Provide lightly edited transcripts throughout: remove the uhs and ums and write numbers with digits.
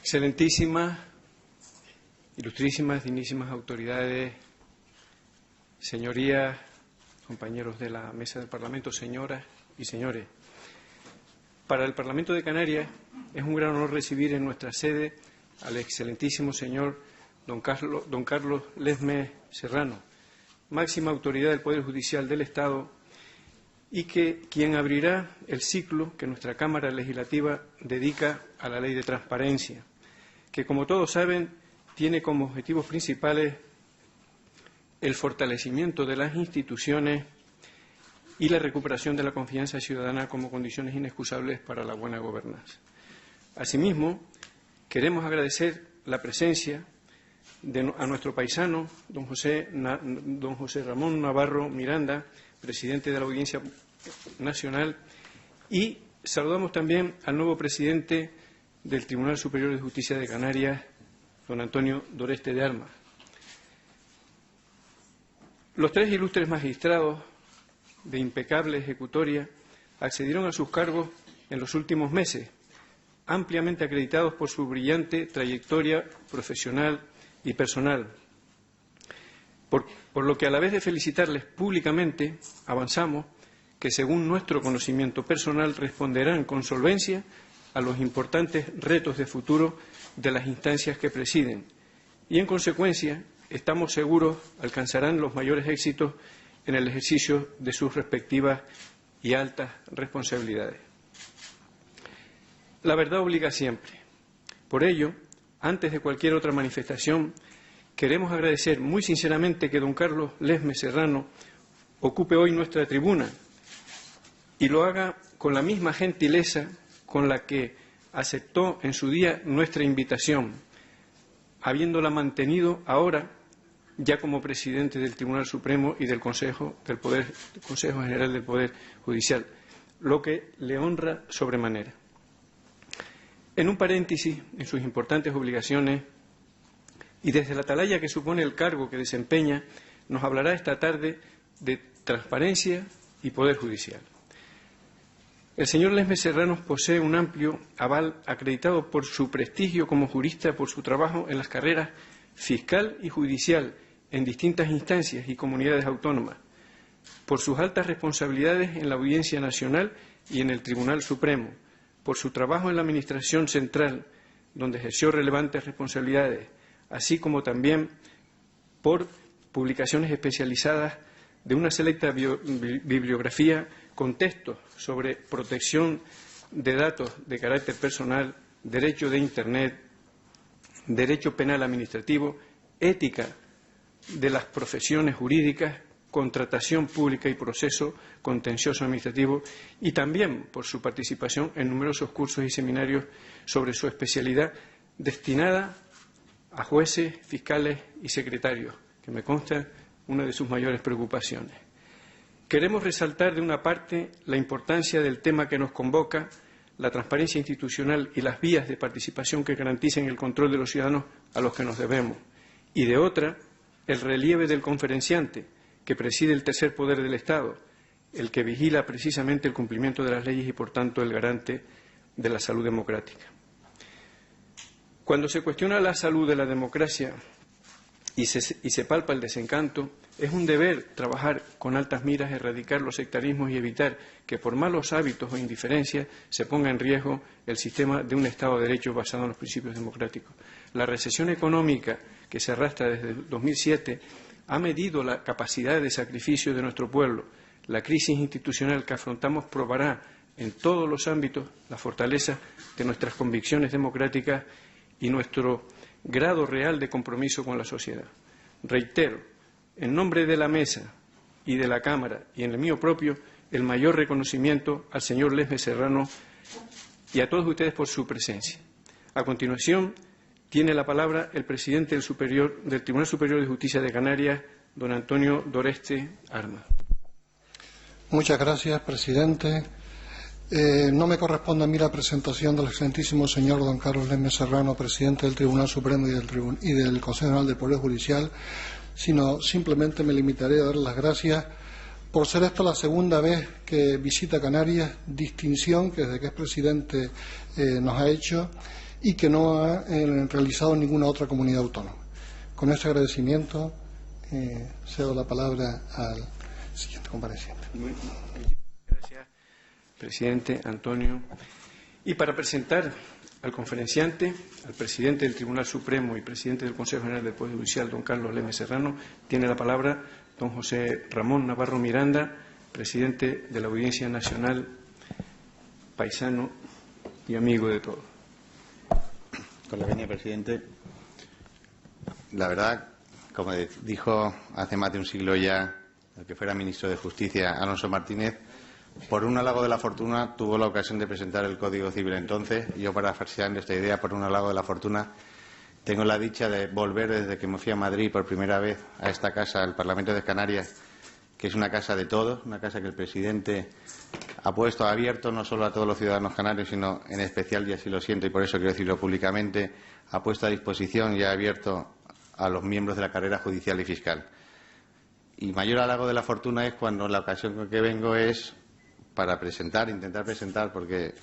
Excelentísimas, ilustrísimas, dignísimas autoridades, señorías, compañeros de la mesa del Parlamento, señoras y señores. Para el Parlamento de Canarias es un gran honor recibir en nuestra sede al excelentísimo señor don Carlos Lesmes Serrano, máxima autoridad del Poder Judicial del Estado y quien abrirá el ciclo que nuestra Cámara Legislativa dedica a la Ley de Transparencia, que, como todos saben, tiene como objetivos principales el fortalecimiento de las instituciones y la recuperación de la confianza ciudadana como condiciones inexcusables para la buena gobernanza. Asimismo, queremos agradecer la presencia a nuestro paisano, don José Ramón Navarro Miranda, presidente de la Audiencia Nacional, y saludamos también al nuevo presidente del Tribunal Superior de Justicia de Canarias, don Antonio Doreste de Armas. Los tres ilustres magistrados de impecable ejecutoria accedieron a sus cargos en los últimos meses, ampliamente acreditados por su brillante trayectoria profesional y personal. Por lo que, a la vez de felicitarles públicamente, avanzamos que, según nuestro conocimiento personal, responderán con solvencia a los importantes retos de futuro de las instancias que presiden y, en consecuencia, estamos seguros alcanzarán los mayores éxitos en el ejercicio de sus respectivas y altas responsabilidades. La verdad obliga siempre. Por ello, antes de cualquier otra manifestación, queremos agradecer muy sinceramente que don Carlos Lesmes Serrano ocupe hoy nuestra tribuna y lo haga con la misma gentileza con la que aceptó en su día nuestra invitación, habiéndola mantenido ahora ya como presidente del Tribunal Supremo y del Consejo General del Poder Judicial, lo que le honra sobremanera. En un paréntesis, en sus importantes obligaciones y desde la atalaya que supone el cargo que desempeña, nos hablará esta tarde de transparencia y poder judicial. El señor Lesmes Serrano posee un amplio aval acreditado por su prestigio como jurista, por su trabajo en las carreras fiscal y judicial en distintas instancias y comunidades autónomas, por sus altas responsabilidades en la Audiencia Nacional y en el Tribunal Supremo, por su trabajo en la Administración Central, donde ejerció relevantes responsabilidades, así como también por publicaciones especializadas de una selecta bibliografía con textos sobre protección de datos de carácter personal, derecho de Internet, derecho penal administrativo, ética de las profesiones jurídicas, contratación pública y proceso contencioso administrativo, y también por su participación en numerosos cursos y seminarios sobre su especialidad destinada a jueces, fiscales y secretarios, que me consta una de sus mayores preocupaciones. Queremos resaltar, de una parte, la importancia del tema que nos convoca, la transparencia institucional y las vías de participación que garanticen el control de los ciudadanos a los que nos debemos, y de otra, el relieve del conferenciante, que preside el tercer poder del Estado, el que vigila precisamente el cumplimiento de las leyes y, por tanto, el garante de la salud democrática. Cuando se cuestiona la salud de la democracia y se palpa el desencanto, es un deber trabajar con altas miras, erradicar los sectarismos y evitar que, por malos hábitos o indiferencias, se ponga en riesgo el sistema de un Estado de Derecho basado en los principios democráticos. La recesión económica que se arrastra desde el 2007 ha medido la capacidad de sacrificio de nuestro pueblo. La crisis institucional que afrontamos probará en todos los ámbitos la fortaleza de nuestras convicciones democráticas y nuestro grado real de compromiso con la sociedad. Reitero, en nombre de la mesa y de la Cámara y en el mío propio, el mayor reconocimiento al señor Lesmes Serrano y a todos ustedes por su presencia. A continuación, tiene la palabra el presidente del Tribunal Superior de Justicia de Canarias, don Antonio Doreste Armas. Muchas gracias, presidente. No me corresponde a mí la presentación del excelentísimo señor don Carlos Lesmes Serrano, presidente del Tribunal Supremo y del Consejo General del Poder Judicial, sino simplemente me limitaré a dar las gracias por ser esta la segunda vez que visita Canarias, distinción que desde que es presidente nos ha hecho, y que no ha realizado ninguna otra comunidad autónoma. Con este agradecimiento cedo la palabra al siguiente compareciente. Gracias, presidente Antonio. Y para presentar al conferenciante, al presidente del Tribunal Supremo y presidente del Consejo General del Poder Judicial, don Carlos Lesmes Serrano, tiene la palabra don José Ramón Navarro Miranda, presidente de la Audiencia Nacional, paisano y amigo de todos. Con la venia, presidente. La verdad, como dijo hace más de un siglo ya el que fuera ministro de Justicia, Alonso Martínez, por un halago de la fortuna tuvo la ocasión de presentar el Código Civil entonces. Yo, parafraseando esta idea, por un halago de la fortuna, tengo la dicha de volver desde que me fui a Madrid por primera vez a esta casa, al Parlamento de Canarias, que es una casa de todos, una casa que el presidente ha puesto abierto no solo a todos los ciudadanos canarios, sino en especial, y así lo siento y por eso quiero decirlo públicamente, ha puesto a disposición y ha abierto a los miembros de la carrera judicial y fiscal. Y mayor halago de la fortuna es cuando la ocasión con que vengo es para intentar presentar, porque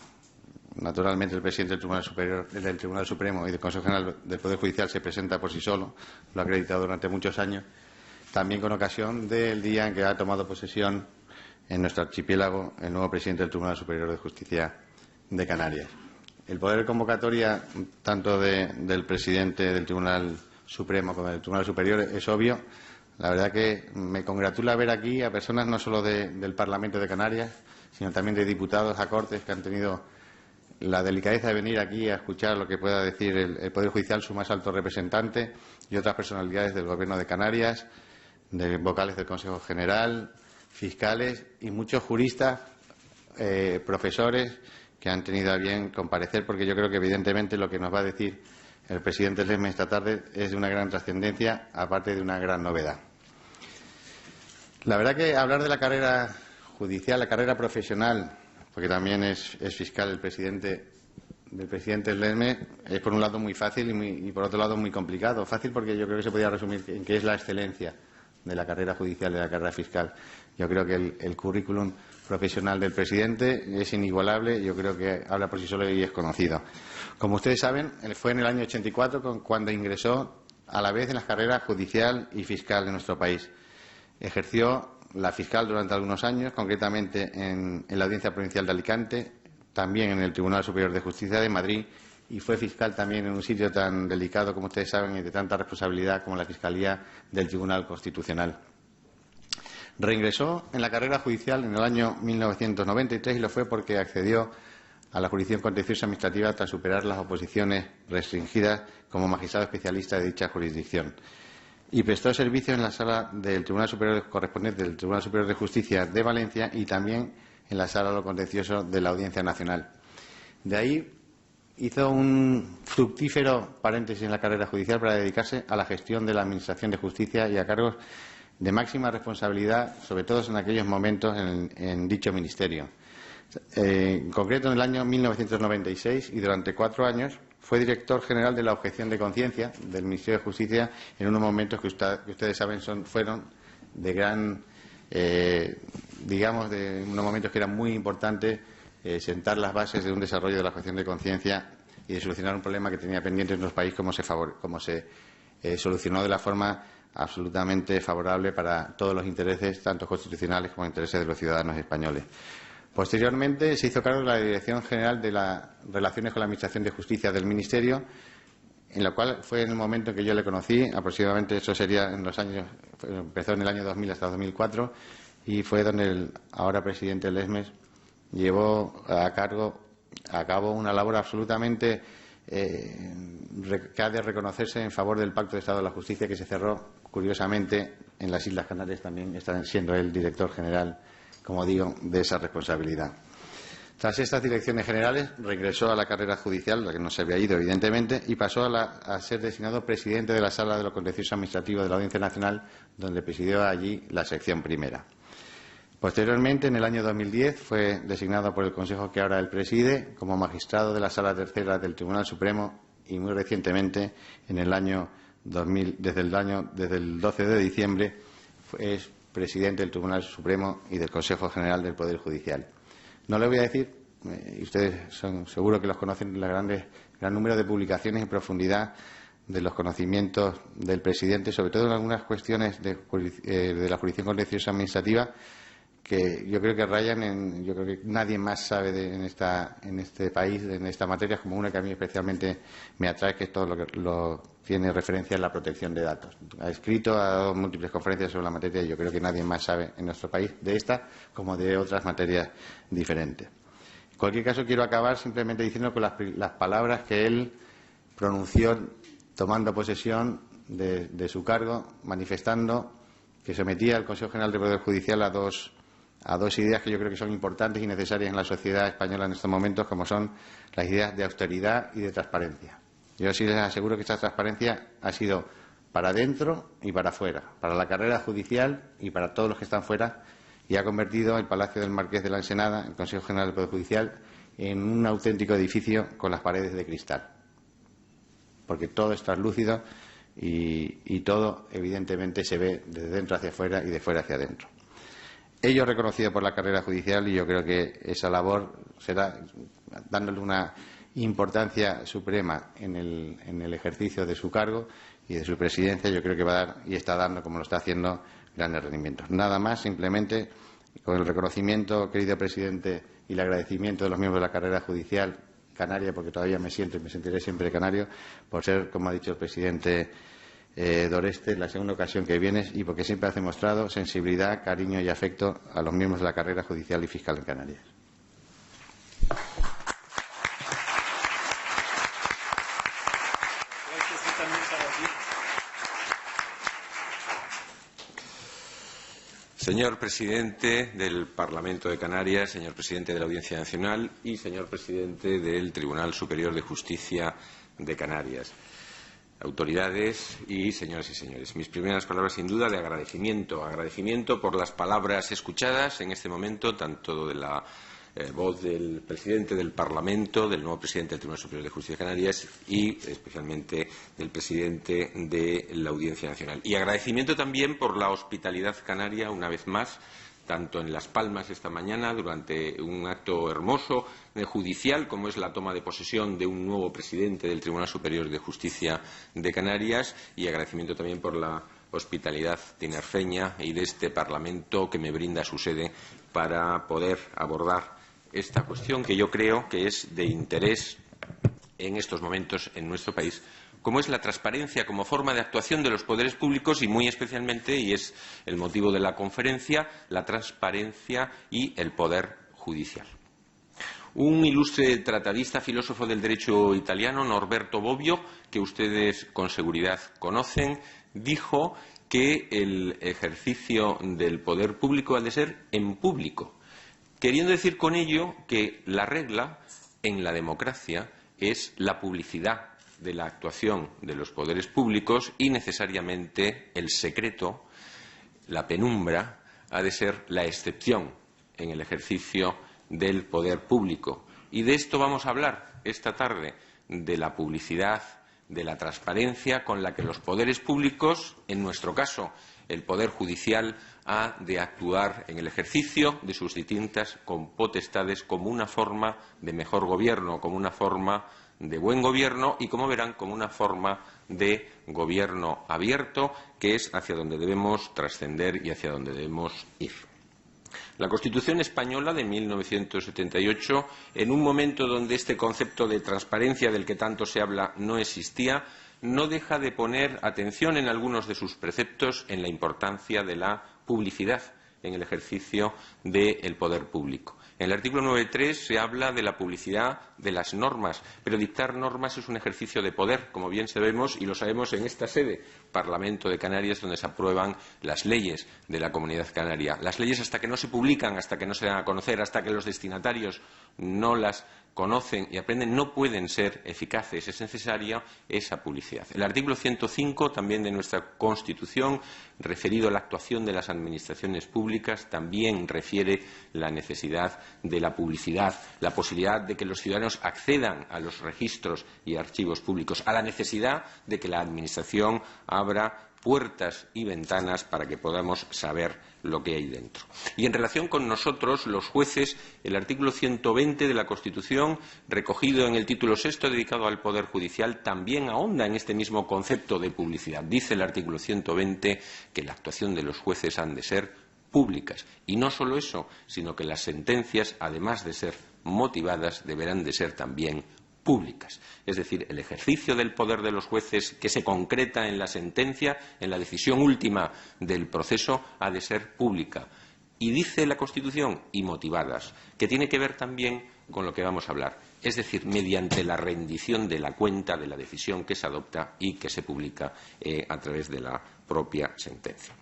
naturalmente el presidente del Tribunal Superior, del Tribunal Supremo y del Consejo General del Poder Judicial se presenta por sí solo, lo ha acreditado durante muchos años, también con ocasión del día en que ha tomado posesión en nuestro archipiélago el nuevo presidente del Tribunal Superior de Justicia de Canarias. El poder de convocatoria, tanto del presidente del Tribunal Supremo como del Tribunal Superior, es obvio. La verdad que me congratula ver aquí a personas no solo del Parlamento de Canarias, sino también de diputados a Cortes que han tenido la delicadeza de venir aquí a escuchar lo que pueda decir el Poder Judicial, su más alto representante, y otras personalidades del Gobierno de Canarias, de vocales del Consejo General, fiscales y muchos juristas, profesores que han tenido a bien comparecer, porque yo creo que evidentemente lo que nos va a decir el presidente Lesmes esta tarde es de una gran trascendencia, aparte de una gran novedad. La verdad que hablar de la carrera judicial, la carrera profesional, porque también es fiscal del presidente Lesmes, es por un lado muy fácil y por otro lado muy complicado. Fácil porque yo creo que se podría resumir en qué es la excelencia de la carrera judicial y de la carrera fiscal. Yo creo que el currículum profesional del presidente es inigualable, yo creo que habla por sí solo y es conocido. Como ustedes saben, fue en el año 84 cuando ingresó a la vez en las carreras judicial y fiscal de nuestro país. Ejerció la fiscal durante algunos años, concretamente en la Audiencia Provincial de Alicante, también en el Tribunal Superior de Justicia de Madrid, y fue fiscal también en un sitio tan delicado, como ustedes saben, y de tanta responsabilidad como la Fiscalía del Tribunal Constitucional. Reingresó en la carrera judicial en el año 1993 y lo fue porque accedió a la jurisdicción contencioso administrativa tras superar las oposiciones restringidas como magistrado especialista de dicha jurisdicción. Y prestó servicio en la sala del Tribunal Superior correspondiente del Tribunal Superior de Justicia de Valencia y también en la sala de lo contencioso de la Audiencia Nacional. De ahí hizo un fructífero paréntesis en la carrera judicial para dedicarse a la gestión de la Administración de Justicia y a cargos de máxima responsabilidad, sobre todo en aquellos momentos en dicho ministerio. En concreto, en el año 1996 y durante 4 años fue director general de la objeción de conciencia del Ministerio de Justicia en unos momentos que ustedes saben fueron de gran, digamos, de unos momentos que eran muy importantes, sentar las bases de un desarrollo de la objeción de conciencia y de solucionar un problema que tenía pendiente en nuestro país, como se solucionó de la forma absolutamente favorable para todos los intereses, tanto constitucionales como intereses de los ciudadanos españoles. Posteriormente se hizo cargo de la Dirección General de las Relaciones con la Administración de Justicia del Ministerio, en la cual fue en el momento en que yo le conocí, aproximadamente eso sería en los años, empezó en el año 2000 hasta 2004, y fue donde el ahora presidente Lesmes llevó a cabo una labor absolutamente que ha de reconocerse en favor del Pacto de Estado de la Justicia, que se cerró, curiosamente, en las Islas Canarias. También está siendo el director general, como digo, de esa responsabilidad. Tras estas direcciones generales, regresó a la carrera judicial, la que no se había ido, evidentemente, y pasó a ser designado presidente de la Sala de lo Contencioso Administrativo de la Audiencia Nacional, donde presidió allí la sección primera. Posteriormente, en el año 2010, fue designado por el Consejo que ahora él preside como magistrado de la Sala Tercera del Tribunal Supremo y, muy recientemente, en el año 2000, desde el 12 de diciembre, es presidente del Tribunal Supremo y del Consejo General del Poder Judicial. No le voy a decir, y ustedes son seguro que los conocen, las grandes gran número de publicaciones en profundidad de los conocimientos del presidente, sobre todo en algunas cuestiones de la jurisdicción contenciosa administrativa, que yo creo que rayan en, yo creo que nadie más sabe en este país, en esta materia, como una que a mí especialmente me atrae, que es todo lo que tiene referencia a la protección de datos. Ha escrito, ha dado múltiples conferencias sobre la materia y yo creo que nadie más sabe en nuestro país de esta como de otras materias diferentes. En cualquier caso, quiero acabar simplemente diciendo con las palabras que él pronunció tomando posesión de su cargo, manifestando que sometía al Consejo General del Poder Judicial a dos ideas que yo creo que son importantes y necesarias en la sociedad española en estos momentos, como son las ideas de austeridad y de transparencia. Yo sí les aseguro que esta transparencia ha sido para dentro y para fuera, para la carrera judicial y para todos los que están fuera, y ha convertido el Palacio del Marqués de la Ensenada, el Consejo General del Poder Judicial, en un auténtico edificio con las paredes de cristal. Porque todo es translúcido y todo, evidentemente, se ve desde dentro hacia afuera y de fuera hacia adentro. Ello reconocido por la carrera judicial, y yo creo que esa labor será dándole una importancia suprema en el ejercicio de su cargo y de su presidencia. Yo creo que va a dar y está dando, como lo está haciendo, grandes rendimientos. Nada más, simplemente con el reconocimiento, querido presidente, y el agradecimiento de los miembros de la carrera judicial canaria, porque todavía me siento y me sentiré siempre canario, por ser, como ha dicho el presidente Doreste, la segunda ocasión que vienes, y porque siempre has demostrado sensibilidad, cariño y afecto a los miembros de la carrera judicial y fiscal en Canarias. Señor presidente del Parlamento de Canarias, señor presidente de la Audiencia Nacional y señor presidente del Tribunal Superior de Justicia de Canarias, autoridades y señoras y señores. Mis primeras palabras, sin duda, de agradecimiento por las palabras escuchadas en este momento, tanto de la voz del presidente del Parlamento, del nuevo presidente del Tribunal Superior de Justicia de Canarias y especialmente del presidente de la Audiencia Nacional. Y agradecimiento también por la hospitalidad canaria, una vez más, tanto en Las Palmas esta mañana, durante un acto hermoso judicial, como es la toma de posesión de un nuevo presidente del Tribunal Superior de Justicia de Canarias, y agradecimiento también por la hospitalidad tinerfeña y de este Parlamento que me brinda su sede para poder abordar esta cuestión que yo creo que es de interés en estos momentos en nuestro país, como es la transparencia como forma de actuación de los poderes públicos y muy especialmente, y es el motivo de la conferencia, la transparencia y el poder judicial. Un ilustre tratadista, filósofo del derecho italiano, Norberto Bobbio, que ustedes con seguridad conocen, dijo que el ejercicio del poder público ha de ser en público, queriendo decir con ello que la regla en la democracia es la publicidad de la actuación de los poderes públicos y necesariamente el secreto, la penumbra, ha de ser la excepción en el ejercicio del poder público. Y de esto vamos a hablar esta tarde, de la publicidad, de la transparencia con la que los poderes públicos, en nuestro caso el Poder Judicial, ha de actuar en el ejercicio de sus distintas potestades como una forma de mejor gobierno, como una forma de buen gobierno y, como verán, como una forma de gobierno abierto, que es hacia donde debemos trascender y hacia donde debemos ir. La Constitución española de 1978, en un momento donde este concepto de transparencia del que tanto se habla no existía, no deja de poner atención en algunos de sus preceptos en la importancia de la publicidad en el ejercicio del poder público. En el artículo 9.3 se habla de la publicidad de las normas, pero dictar normas es un ejercicio de poder, como bien sabemos, y lo sabemos en esta sede, Parlamento de Canarias, donde se aprueban las leyes de la Comunidad Canaria. Las leyes, hasta que no se publican, hasta que no se dan a conocer, hasta que los destinatarios no las conocen y aprenden, no pueden ser eficaces. Es necesaria esa publicidad. El artículo 105 también de nuestra Constitución, referido a la actuación de las administraciones públicas, también refiere la necesidad de la publicidad, la posibilidad de que los ciudadanos accedan a los registros y archivos públicos, a la necesidad de que la Administración abra puertas y ventanas para que podamos saber lo que hay dentro. Y en relación con nosotros, los jueces, el artículo 120 de la Constitución, recogido en el título 6 dedicado al Poder Judicial, también ahonda en este mismo concepto de publicidad. Dice el artículo 120 que la actuación de los jueces han de ser públicas. Y no solo eso, sino que las sentencias, además de ser motivadas, deberán de ser también públicas. Es decir, el ejercicio del poder de los jueces que se concreta en la sentencia, en la decisión última del proceso, ha de ser pública. Y dice la Constitución, y motivadas, que tiene que ver también con lo que vamos a hablar. Es decir, mediante la rendición de la cuenta de la decisión que se adopta y que se publica a través de la propia sentencia.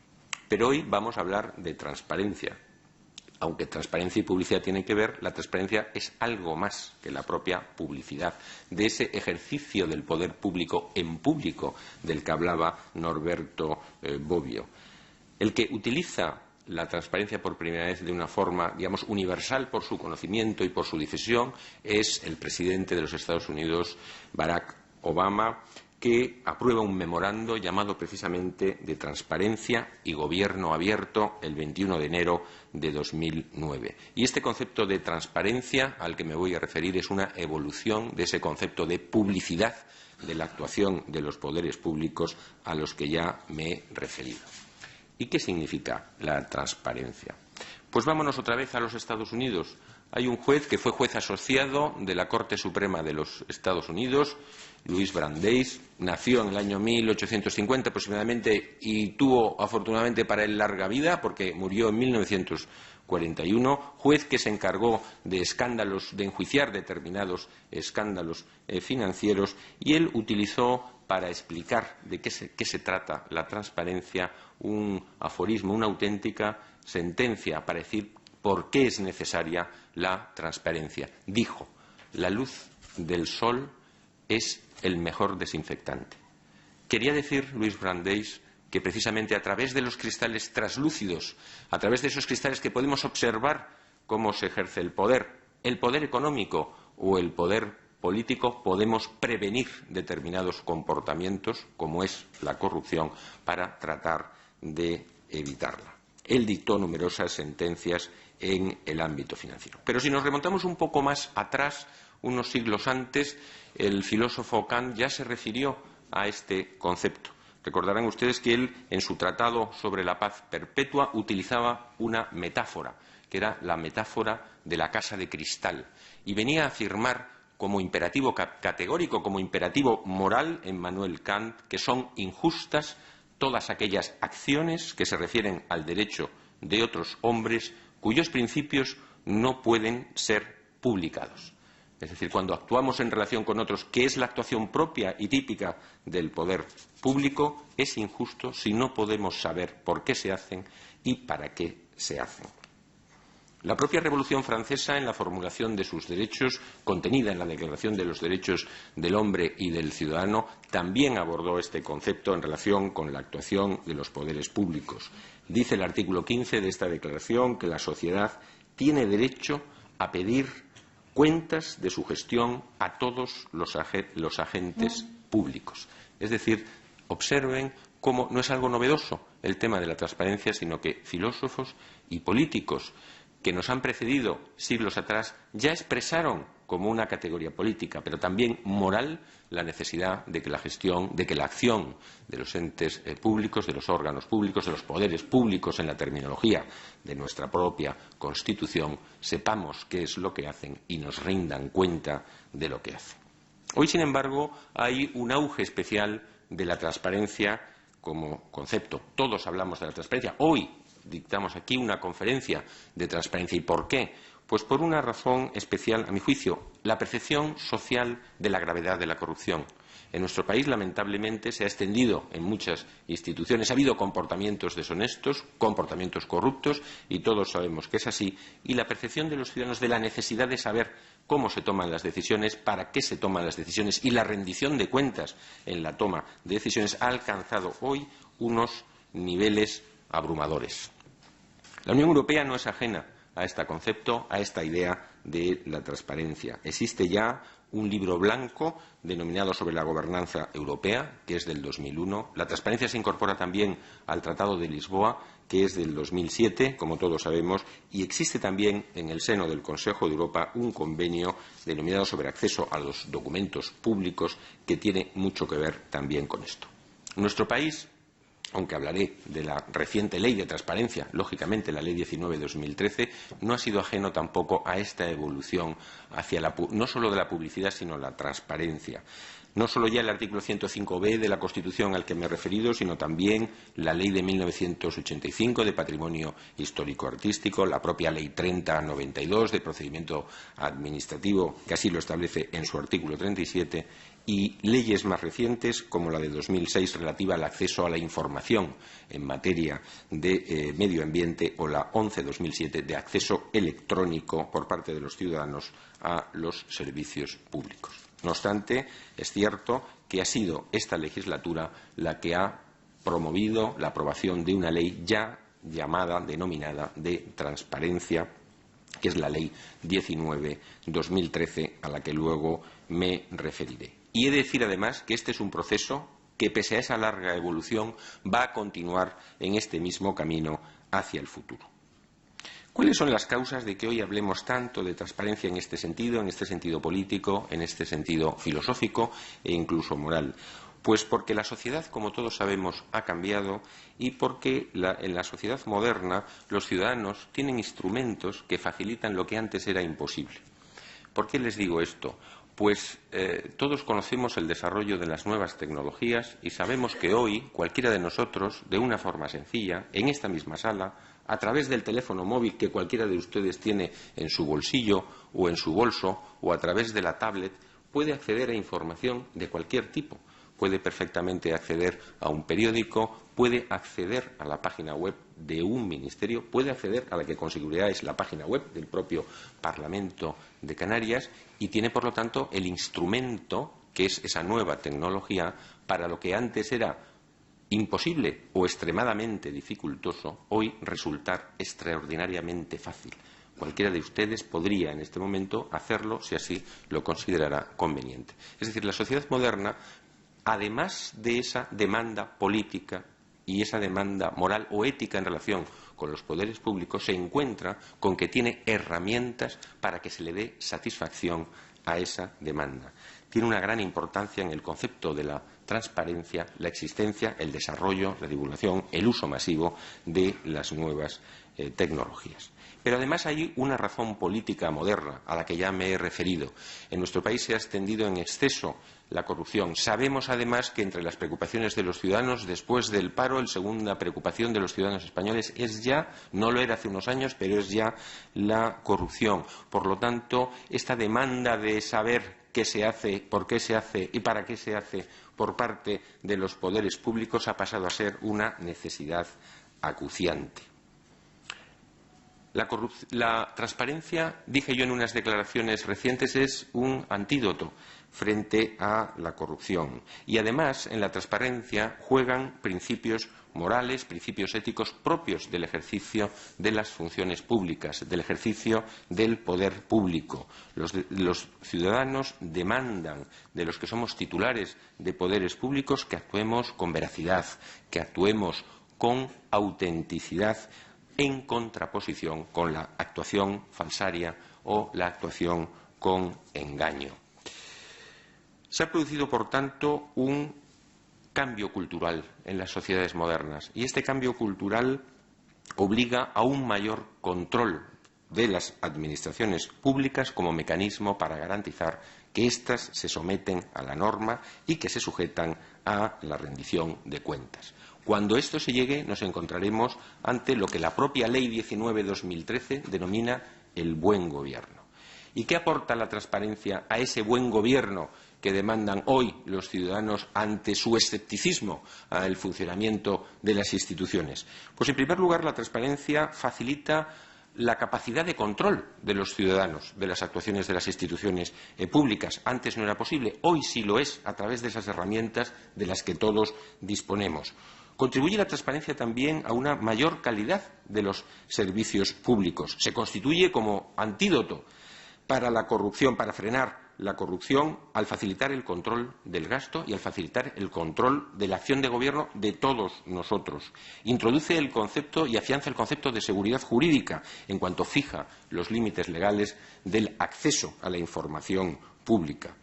Pero hoy vamos a hablar de transparencia. Aunque transparencia y publicidad tienen que ver, la transparencia es algo más que la propia publicidad, de ese ejercicio del poder público en público del que hablaba Norberto Bobbio. El que utiliza la transparencia por primera vez de una forma, digamos, universal por su conocimiento y por su difusión es el presidente de los Estados Unidos, Barack Obama, que aprueba un memorando llamado precisamente de Transparencia y Gobierno Abierto el 21 de enero de 2009. Y este concepto de transparencia al que me voy a referir es una evolución de ese concepto de publicidad de la actuación de los poderes públicos a los que ya me he referido. ¿Y qué significa la transparencia? Pues vámonos otra vez a los Estados Unidos. Hay un juez que fue juez asociado de la Corte Suprema de los Estados Unidos, Louis Brandeis, nació en el año 1850 aproximadamente y tuvo afortunadamente para él larga vida porque murió en 1941, juez que se encargó de escándalos, de enjuiciar determinados escándalos financieros, y él utilizó para explicar de qué se trata la transparencia un aforismo, una auténtica sentencia para decir por qué es necesaria la transparencia. Dijo: la luz del sol es el mejor desinfectante. Quería decir Louis Brandeis que precisamente a través de los cristales translúcidos, a través de esos cristales que podemos observar cómo se ejerce el poder económico o el poder político, podemos prevenir determinados comportamientos, como es la corrupción, para tratar de evitarla. Él dictó numerosas sentencias en el ámbito financiero. Pero si nos remontamos un poco más atrás, unos siglos antes, el filósofo Kant ya se refirió a este concepto. Recordarán ustedes que él, en su tratado sobre la paz perpetua, utilizaba una metáfora, que era la metáfora de la casa de cristal, y venía a afirmar como imperativo categórico, como imperativo moral en Immanuel Kant, que son injustas todas aquellas acciones que se refieren al derecho de otros hombres cuyos principios no pueden ser publicados. Es decir, cuando actuamos en relación con otros, que es la actuación propia y típica del poder público, es injusto si no podemos saber por qué se hacen y para qué se hacen. La propia Revolución Francesa, en la formulación de sus derechos, contenida en la Declaración de los Derechos del Hombre y del Ciudadano, también abordó este concepto en relación con la actuación de los poderes públicos. Dice el artículo 15 de esta declaración que la sociedad tiene derecho a pedir cuentas de su gestión a todos los agentes públicos. Es decir, observen cómo no es algo novedoso el tema de la transparencia, sino que filósofos y políticos que nos han precedido siglos atrás ya expresaron como una categoría política, pero también moral, la necesidad de que la gestión, de que la acción de los entes públicos, de los órganos públicos, de los poderes públicos en la terminología de nuestra propia Constitución, sepamos qué es lo que hacen y nos rindan cuenta de lo que hacen. Hoy, sin embargo, hay un auge especial de la transparencia como concepto. Todos hablamos de la transparencia. Hoy dictamos aquí una conferencia de transparencia. ¿Y por qué? Pues por una razón especial, a mi juicio, la percepción social de la gravedad de la corrupción. En nuestro país, lamentablemente, se ha extendido en muchas instituciones. Ha habido comportamientos deshonestos, comportamientos corruptos, y todos sabemos que es así. Y la percepción de los ciudadanos de la necesidad de saber cómo se toman las decisiones, para qué se toman las decisiones, y la rendición de cuentas en la toma de decisiones ha alcanzado hoy unos niveles abrumadores. La Unión Europea no es ajena a este concepto, a esta idea de la transparencia. Existe ya un libro blanco denominado Sobre la gobernanza europea, que es del 2001. La transparencia se incorpora también al Tratado de Lisboa, que es del 2007, como todos sabemos, y existe también en el seno del Consejo de Europa un convenio denominado Sobre acceso a los documentos públicos, que tiene mucho que ver también con esto. Nuestro país, aunque hablaré de la reciente Ley de Transparencia, lógicamente la Ley 19/2013, no ha sido ajeno tampoco a esta evolución hacia no solo de la publicidad, sino la transparencia. No solo ya el artículo 105b de la Constitución al que me he referido, sino también la Ley de 1985 de Patrimonio Histórico-Artístico, la propia Ley 30/92 de Procedimiento Administrativo, que así lo establece en su artículo 37, y leyes más recientes, como la de 2006 relativa al acceso a la información en materia de medio ambiente, o la 11/2007 de acceso electrónico por parte de los ciudadanos a los servicios públicos. No obstante, es cierto que ha sido esta legislatura la que ha promovido la aprobación de una ley ya denominada de transparencia, que es la Ley 19/2013, a la que luego me referiré. Y he de decir, además, que este es un proceso que, pese a esa larga evolución, va a continuar en este mismo camino hacia el futuro. ¿Cuáles son las causas de que hoy hablemos tanto de transparencia en este sentido político, en este sentido filosófico e incluso moral? Pues porque la sociedad, como todos sabemos, ha cambiado, y porque en la sociedad moderna los ciudadanos tienen instrumentos que facilitan lo que antes era imposible. ¿Por qué les digo esto? Pues todos conocemos el desarrollo de las nuevas tecnologías y sabemos que hoy cualquiera de nosotros, de una forma sencilla, en esta misma sala, a través del teléfono móvil que cualquiera de ustedes tiene en su bolsillo o en su bolso, o a través de la tablet, puede acceder a información de cualquier tipo. Puede perfectamente acceder a un periódico, puede acceder a la página web de un ministerio, puede acceder a la que con seguridad es la página web del propio Parlamento de Canarias, y tiene, por lo tanto, el instrumento, que es esa nueva tecnología, para lo que antes era imposible o extremadamente dificultoso, hoy resultar extraordinariamente fácil. Cualquiera de ustedes podría en este momento hacerlo si así lo considerara conveniente. Es decir, la sociedad moderna, además de esa demanda política y esa demanda moral o ética en relación con los poderes públicos, se encuentra con que tiene herramientas para que se le dé satisfacción a esa demanda. Tiene una gran importancia en el concepto de la transparencia la existencia, el desarrollo, la divulgación, el uso masivo de las nuevas tecnologías. Pero además hay una razón política moderna a la que ya me he referido. En nuestro país se ha extendido en exceso la corrupción. Sabemos, además, que entre las preocupaciones de los ciudadanos después del paro, la segunda preocupación de los ciudadanos españoles es ya, no lo era hace unos años, pero es ya la corrupción. Por lo tanto, esta demanda de saber qué se hace, por qué se hace y para qué se hace por parte de los poderes públicos ha pasado a ser una necesidad acuciante. La transparencia, dije yo en unas declaraciones recientes, es un antídoto frente a la corrupción. Y además, en la transparencia juegan principios morales, principios éticos propios del ejercicio de las funciones públicas, del ejercicio del poder público. Los ciudadanos demandan de los que somos titulares de poderes públicos que actuemos con veracidad, que actuemos con autenticidad, en contraposición con la actuación falsaria o la actuación con engaño. Se ha producido, por tanto, un cambio cultural en las sociedades modernas, y este cambio cultural obliga a un mayor control de las administraciones públicas como mecanismo para garantizar que éstas se someten a la norma y que se sujetan a la rendición de cuentas. Cuando esto se llegue, nos encontraremos ante lo que la propia Ley 19/2013 denomina el buen gobierno. ¿Y qué aporta la transparencia a ese buen gobierno que demandan hoy los ciudadanos ante su escepticismo al funcionamiento de las instituciones? Pues, en primer lugar, la transparencia facilita la capacidad de control de los ciudadanos de las actuaciones de las instituciones públicas. Antes no era posible, hoy sí lo es, a través de esas herramientas de las que todos disponemos. Contribuye la transparencia también a una mayor calidad de los servicios públicos. Se constituye como antídoto para la corrupción, para frenar la corrupción, al facilitar el control del gasto y al facilitar el control de la acción de gobierno de todos nosotros. Introduce el concepto y afianza el concepto de seguridad jurídica en cuanto fija los límites legales del acceso a la información pública.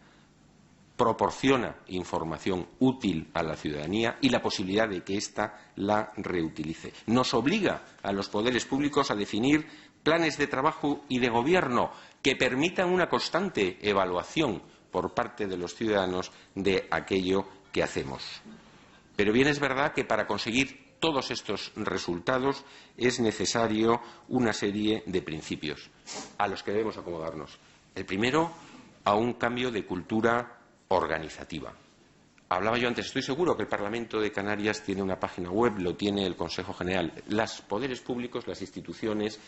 Proporciona información útil a la ciudadanía y la posibilidad de que ésta la reutilice. Nos obliga a los poderes públicos a definir planes de trabajo y de gobierno que permitan una constante evaluación por parte de los ciudadanos de aquello que hacemos. Pero bien es verdad que para conseguir todos estos resultados es necesario una serie de principios a los que debemos acomodarnos. El primero, a un cambio de cultura organizativa. Hablaba yo antes, estoy seguro que el Parlamento de Canarias tiene una página web, lo tiene el Consejo General. Los poderes públicos, las instituciones,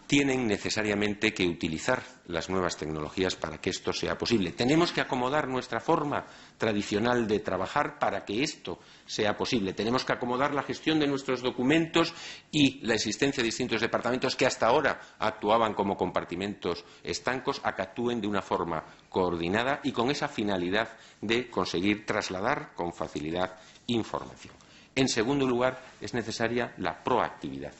tienen necesariamente que utilizar las nuevas tecnologías para que esto sea posible. Tenemos que acomodar nuestra forma tradicional de trabajar para que esto sea posible. Tenemos que acomodar la gestión de nuestros documentos y la existencia de distintos departamentos que hasta ahora actuaban como compartimentos estancos a que actúen de una forma coordinada y con esa finalidad de conseguir trasladar con facilidad información. En segundo lugar, es necesaria la proactividad.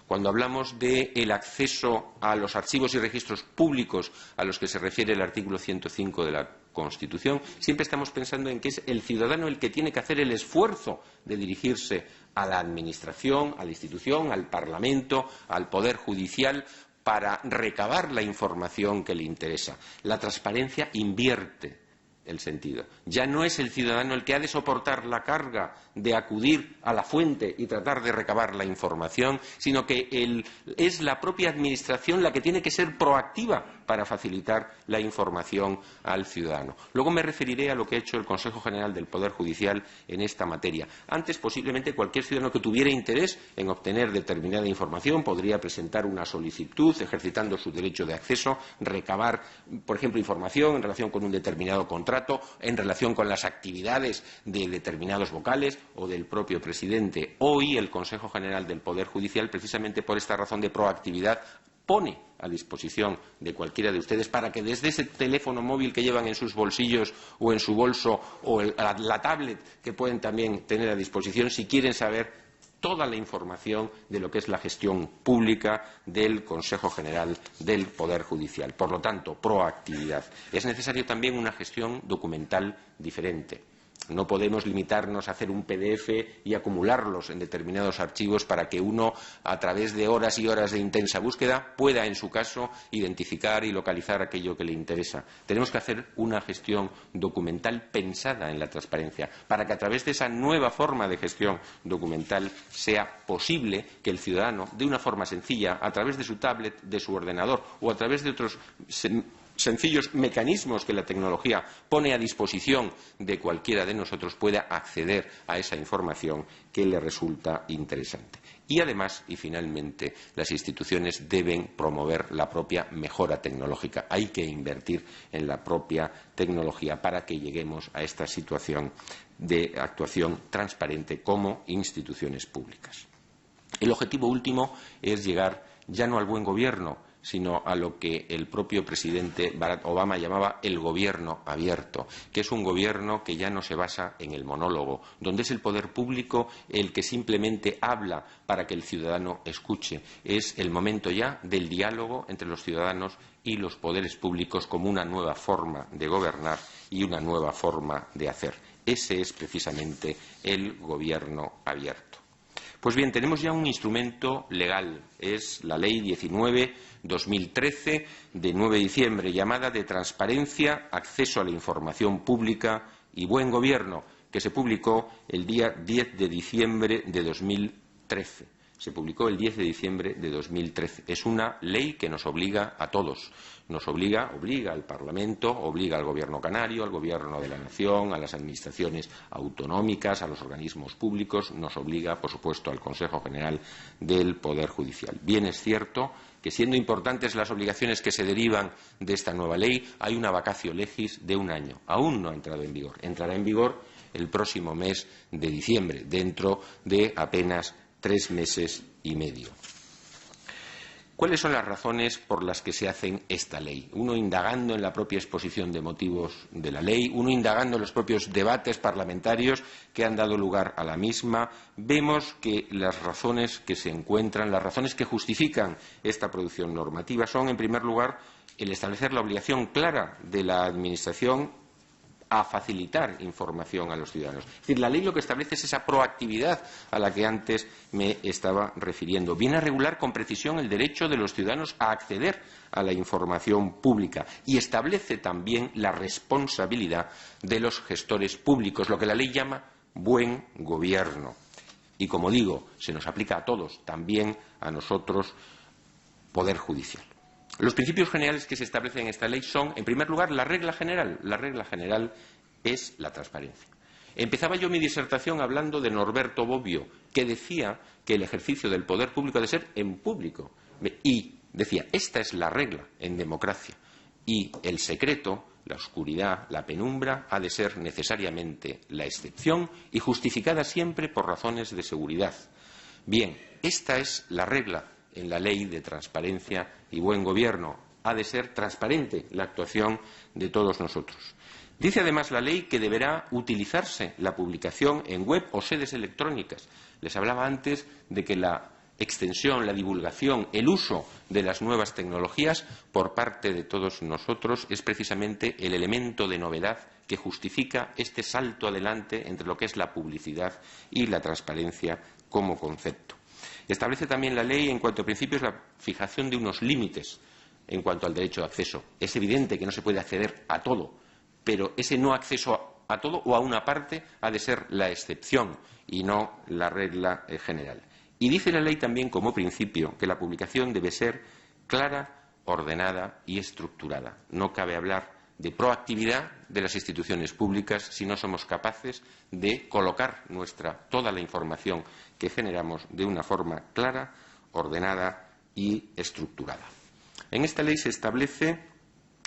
Cuando hablamos del acceso a los archivos y registros públicos a los que se refiere el artículo 105 de la Constitución, siempre estamos pensando en que es el ciudadano el que tiene que hacer el esfuerzo de dirigirse a la Administración, a la institución, al Parlamento, al Poder Judicial, para recabar la información que le interesa. La transparencia invierte el sentido. Ya no es el ciudadano el que ha de soportar la carga de acudir a la fuente y tratar de recabar la información, sino que es la propia Administración la que tiene que ser proactiva para facilitar la información al ciudadano. Luego me referiré a lo que ha hecho el Consejo General del Poder Judicial en esta materia. Antes, posiblemente, cualquier ciudadano que tuviera interés en obtener determinada información podría presentar una solicitud, ejercitando su derecho de acceso, recabar, por ejemplo, información en relación con un determinado contrato, en relación con las actividades de determinados vocales o del propio presidente. Hoy el Consejo General del Poder Judicial, precisamente por esta razón de proactividad, pone a disposición de cualquiera de ustedes para que desde ese teléfono móvil que llevan en sus bolsillos o en su bolso o la tablet que pueden también tener a disposición, si quieren saber toda la información de lo que es la gestión pública del Consejo General del Poder Judicial. Por lo tanto, proactividad. Es necesario también una gestión documental diferente. No podemos limitarnos a hacer un PDF y acumularlos en determinados archivos para que uno, a través de horas y horas de intensa búsqueda, pueda, en su caso, identificar y localizar aquello que le interesa. Tenemos que hacer una gestión documental pensada en la transparencia, para que a través de esa nueva forma de gestión documental sea posible que el ciudadano, de una forma sencilla, a través de su tablet, de su ordenador o a través de otros sencillos mecanismos que la tecnología pone a disposición de cualquiera de nosotros, pueda acceder a esa información que le resulta interesante. Y además, y finalmente, las instituciones deben promover la propia mejora tecnológica. Hay que invertir en la propia tecnología para que lleguemos a esta situación de actuación transparente como instituciones públicas. El objetivo último es llegar ya no al buen gobierno, sino a lo que el propio presidente Barack Obama llamaba el gobierno abierto, que es un gobierno que ya no se basa en el monólogo, donde es el poder público el que simplemente habla para que el ciudadano escuche. Es el momento ya del diálogo entre los ciudadanos y los poderes públicos como una nueva forma de gobernar y una nueva forma de hacer. Ese es precisamente el gobierno abierto. Pues bien, tenemos ya un instrumento legal, es la Ley 19/2013 de 9 de diciembre, llamada de Transparencia, Acceso a la Información Pública y Buen Gobierno, que se publicó el día 10 de diciembre de 2013. Se publicó el 10 de diciembre de 2013. Es una ley que nos obliga a todos. Nos obliga al Parlamento, obliga al Gobierno canario, al Gobierno de la Nación, a las administraciones autonómicas, a los organismos públicos, nos obliga, por supuesto, al Consejo General del Poder Judicial. Bien es cierto que, siendo importantes las obligaciones que se derivan de esta nueva ley, hay una vacatio legis de un año. Aún no ha entrado en vigor. Entrará en vigor el próximo mes de diciembre, dentro de apenas 3 meses y medio. ¿Cuáles son las razones por las que se hace esta ley? Uno indagando en la propia exposición de motivos de la ley, uno indagando en los propios debates parlamentarios que han dado lugar a la misma, vemos que las razones que se encuentran, las razones que justifican esta producción normativa son, en primer lugar, el establecer la obligación clara de la Administración a facilitar información a los ciudadanos. Es decir, la ley lo que establece es esa proactividad a la que antes me estaba refiriendo. Viene a regular con precisión el derecho de los ciudadanos a acceder a la información pública y establece también la responsabilidad de los gestores públicos, lo que la ley llama buen gobierno. Y, como digo, se nos aplica a todos, también a nosotros, Poder Judicial. Los principios generales que se establecen en esta ley son, en primer lugar, la regla general. La regla general es la transparencia. Empezaba yo mi disertación hablando de Norberto Bobbio, que decía que el ejercicio del poder público ha de ser en público. Y decía, esta es la regla en democracia. Y el secreto, la oscuridad, la penumbra, ha de ser necesariamente la excepción y justificada siempre por razones de seguridad. Bien, esta es la regla en la ley de transparencia y buen gobierno. Ha de ser transparente la actuación de todos nosotros. Dice además la ley que deberá utilizarse la publicación en web o sedes electrónicas. Les hablaba antes de que la extensión, la divulgación, el uso de las nuevas tecnologías por parte de todos nosotros es precisamente el elemento de novedad que justifica este salto adelante entre lo que es la publicidad y la transparencia como concepto. Establece también la ley, en cuanto a principios, la fijación de unos límites en cuanto al derecho de acceso. Es evidente que no se puede acceder a todo, pero ese no acceso a todo o a una parte ha de ser la excepción y no la regla general. Y dice la ley también, como principio, que la publicación debe ser clara, ordenada y estructurada. No cabe hablar de proactividad de las instituciones públicas si no somos capaces de colocar toda la información que generamos de una forma clara, ordenada y estructurada. En esta ley se establece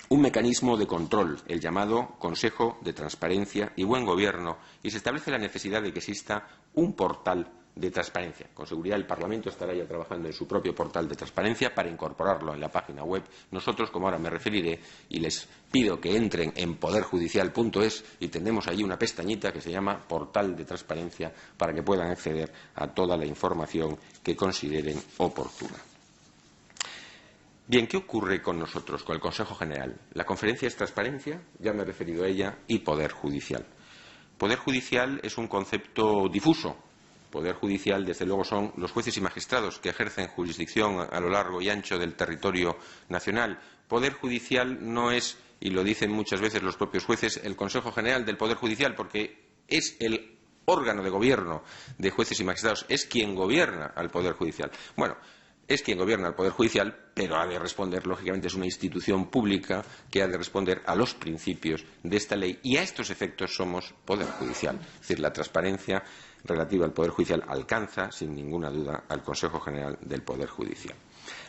un mecanismo de control, el llamado Consejo de Transparencia y Buen Gobierno, y se establece la necesidad de que exista un portal de transparencia. Con seguridad el Parlamento estará ya trabajando en su propio portal de transparencia para incorporarlo en la página web. Nosotros, como ahora me referiré, y les pido que entren en poderjudicial.es y tendremos allí una pestañita que se llama Portal de Transparencia para que puedan acceder a toda la información que consideren oportuna. Bien, ¿qué ocurre con nosotros, con el Consejo General? La conferencia es transparencia, ya me he referido a ella, y Poder Judicial. Poder Judicial es un concepto difuso. Poder Judicial, desde luego, son los jueces y magistrados que ejercen jurisdicción a lo largo y ancho del territorio nacional. Poder Judicial no es, y lo dicen muchas veces los propios jueces, el Consejo General del Poder Judicial, porque es el órgano de gobierno de jueces y magistrados, es quien gobierna al Poder Judicial. Bueno, es quien gobierna al Poder Judicial, pero ha de responder, lógicamente, es una institución pública que ha de responder a los principios de esta ley y a estos efectos somos Poder Judicial. Es decir, la transparencia relativa al Poder Judicial alcanza, sin ninguna duda, al Consejo General del Poder Judicial.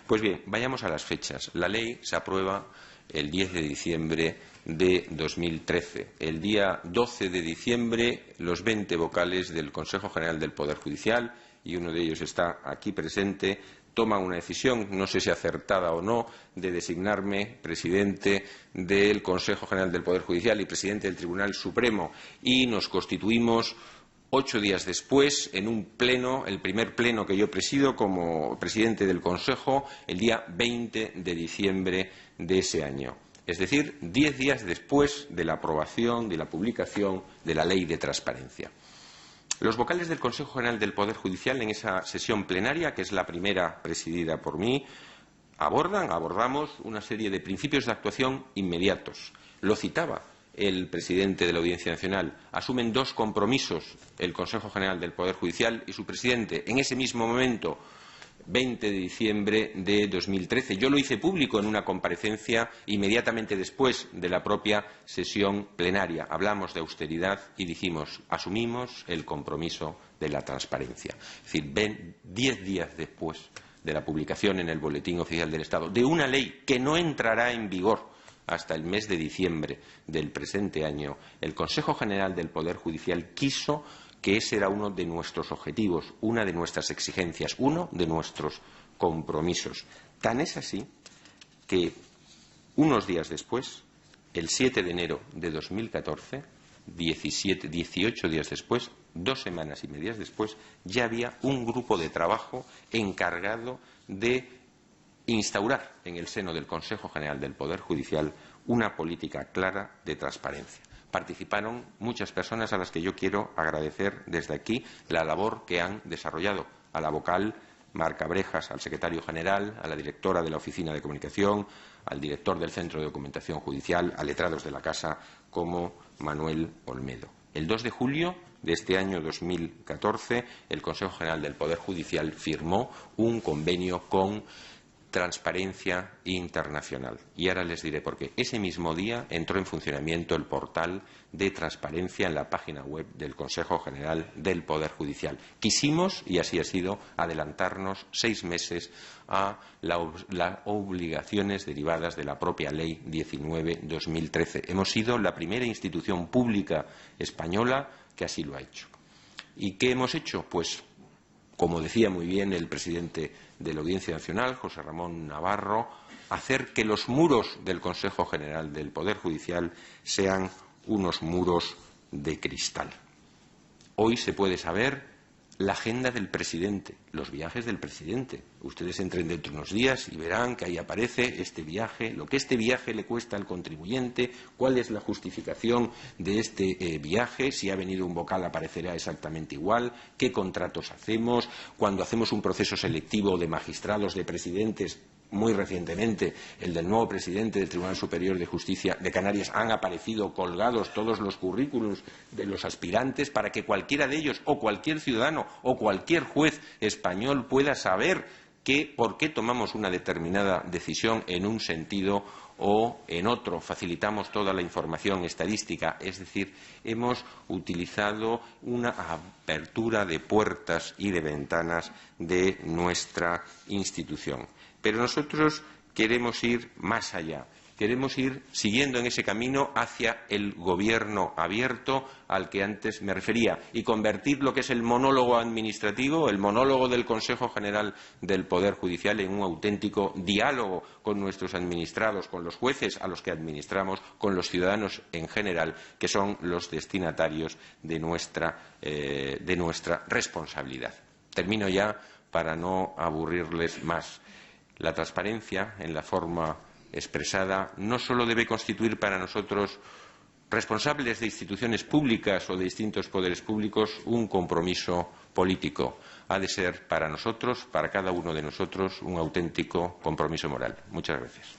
Pues bien, vayamos a las fechas. La ley se aprueba el 10 de diciembre de 2013. El día 12 de diciembre, los 20 vocales del Consejo General del Poder Judicial, y uno de ellos está aquí presente, toma una decisión, no sé si acertada o no, de designarme presidente del Consejo General del Poder Judicial y presidente del Tribunal Supremo, y nos constituimos 8 días después en un pleno, el primer pleno que yo presido como presidente del Consejo, el día 20 de diciembre de ese año. Es decir, 10 días después de la aprobación, de la publicación de la Ley de Transparencia. Los vocales del Consejo General del Poder Judicial en esa sesión plenaria, que es la primera presidida por mí, abordamos una serie de principios de actuación inmediatos. Lo citaba el presidente de la Audiencia Nacional. Asumen 2 compromisos el Consejo General del Poder Judicial y su presidente en ese mismo momento, 20 de diciembre de 2013. Yo lo hice público en una comparecencia inmediatamente después de la propia sesión plenaria. Hablamos de austeridad y dijimos, asumimos el compromiso de la transparencia. Es decir, 10 días después de la publicación en el Boletín Oficial del Estado de una ley que no entrará en vigor hasta el mes de diciembre del presente año, el Consejo General del Poder Judicial quiso que ese era uno de nuestros objetivos, una de nuestras exigencias, uno de nuestros compromisos. Tan es así que unos días después, el 7 de enero de 2014, 18 días después, 2 semanas y medias después, ya había un grupo de trabajo encargado de instaurar en el seno del Consejo General del Poder Judicial una política clara de transparencia. Participaron muchas personas a las que yo quiero agradecer desde aquí la labor que han desarrollado. A la vocal Marc Cabrejas, al secretario general, a la directora de la Oficina de Comunicación, al director del Centro de Documentación Judicial, a letrados de la Casa como Manuel Olmedo. El 2 de julio de este año 2014, el Consejo General del Poder Judicial firmó un convenio con Transparencia Internacional. Y ahora les diré por qué. Ese mismo día entró en funcionamiento el portal de transparencia en la página web del Consejo General del Poder Judicial. Quisimos, y así ha sido, adelantarnos 6 meses a las obligaciones derivadas de la propia Ley 19/2013. Hemos sido la primera institución pública española que así lo ha hecho. ¿Y qué hemos hecho? Pues, como decía muy bien el presidente de la Audiencia Nacional, José Ramón Navarro, hacer que los muros del Consejo General del Poder Judicial sean unos muros de cristal. Hoy se puede saber la agenda del presidente, los viajes del presidente. Ustedes entren dentro de unos días y verán que ahí aparece este viaje, lo que este viaje le cuesta al contribuyente, cuál es la justificación de este viaje, si ha venido un vocal aparecerá exactamente igual, qué contratos hacemos, cuando hacemos un proceso selectivo de magistrados, de presidentes. Muy recientemente, el del nuevo presidente del Tribunal Superior de Justicia de Canarias, han aparecido colgados todos los currículos de los aspirantes para que cualquiera de ellos, o cualquier ciudadano, o cualquier juez español pueda saber por qué tomamos una determinada decisión en un sentido o en otro. Facilitamos toda la información estadística, es decir, hemos utilizado una apertura de puertas y de ventanas de nuestra institución. Pero nosotros queremos ir más allá, queremos ir siguiendo en ese camino hacia el gobierno abierto al que antes me refería y convertir lo que es el monólogo administrativo, el monólogo del Consejo General del Poder Judicial en un auténtico diálogo con nuestros administrados, con los jueces a los que administramos, con los ciudadanos en general, que son los destinatarios de nuestra responsabilidad. Termino ya para no aburrirles más. La transparencia, en la forma expresada, no solo debe constituir para nosotros, responsables de instituciones públicas o de distintos poderes públicos, un compromiso político. Ha de ser para nosotros, para cada uno de nosotros, un auténtico compromiso moral. Muchas gracias.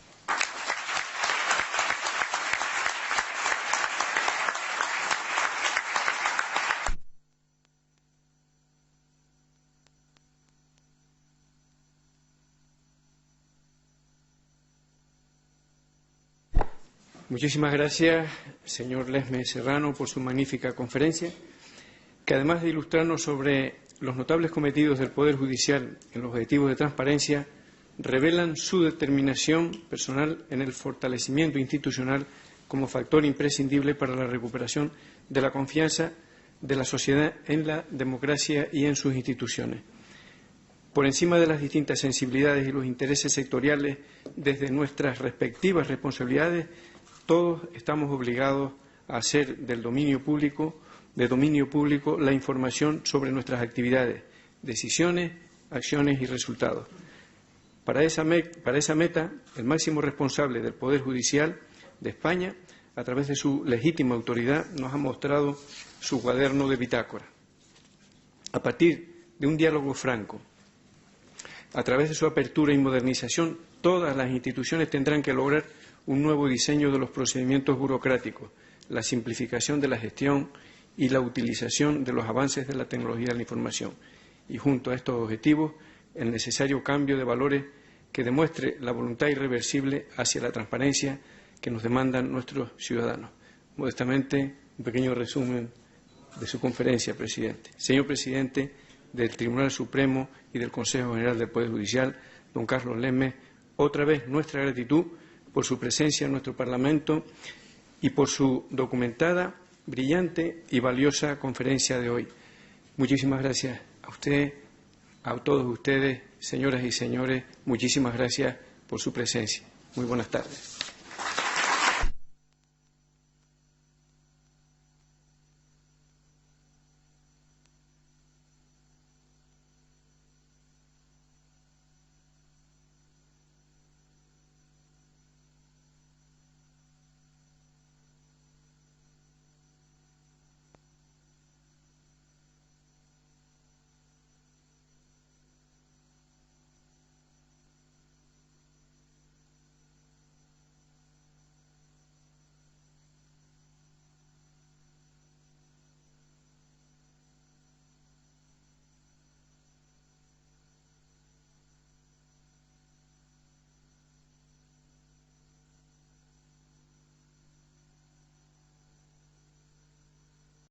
Muchísimas gracias, señor Lesmes Serrano, por su magnífica conferencia, que además de ilustrarnos sobre los notables cometidos del Poder Judicial en los objetivos de transparencia, revelan su determinación personal en el fortalecimiento institucional como factor imprescindible para la recuperación de la confianza de la sociedad en la democracia y en sus instituciones. Por encima de las distintas sensibilidades y los intereses sectoriales, desde nuestras respectivas responsabilidades, todos estamos obligados a hacer de dominio público la información sobre nuestras actividades, decisiones, acciones y resultados. Para esa meta, el máximo responsable del Poder Judicial de España, a través de su legítima autoridad, nos ha mostrado su cuaderno de bitácora. A partir de un diálogo franco, a través de su apertura y modernización, todas las instituciones tendrán que lograr un nuevo diseño de los procedimientos burocráticos, la simplificación de la gestión y la utilización de los avances de la tecnología de la información. Y junto a estos objetivos, el necesario cambio de valores que demuestre la voluntad irreversible hacia la transparencia que nos demandan nuestros ciudadanos. Modestamente, un pequeño resumen de su conferencia, presidente. Señor presidente del Tribunal Supremo y del Consejo General del Poder Judicial, don Carlos Lesmes, otra vez nuestra gratitud por su presencia en nuestro Parlamento y por su documentada, brillante y valiosa conferencia de hoy. Muchísimas gracias a usted, a todos ustedes señoras y señores, muchísimas gracias por su presencia. Muy buenas tardes.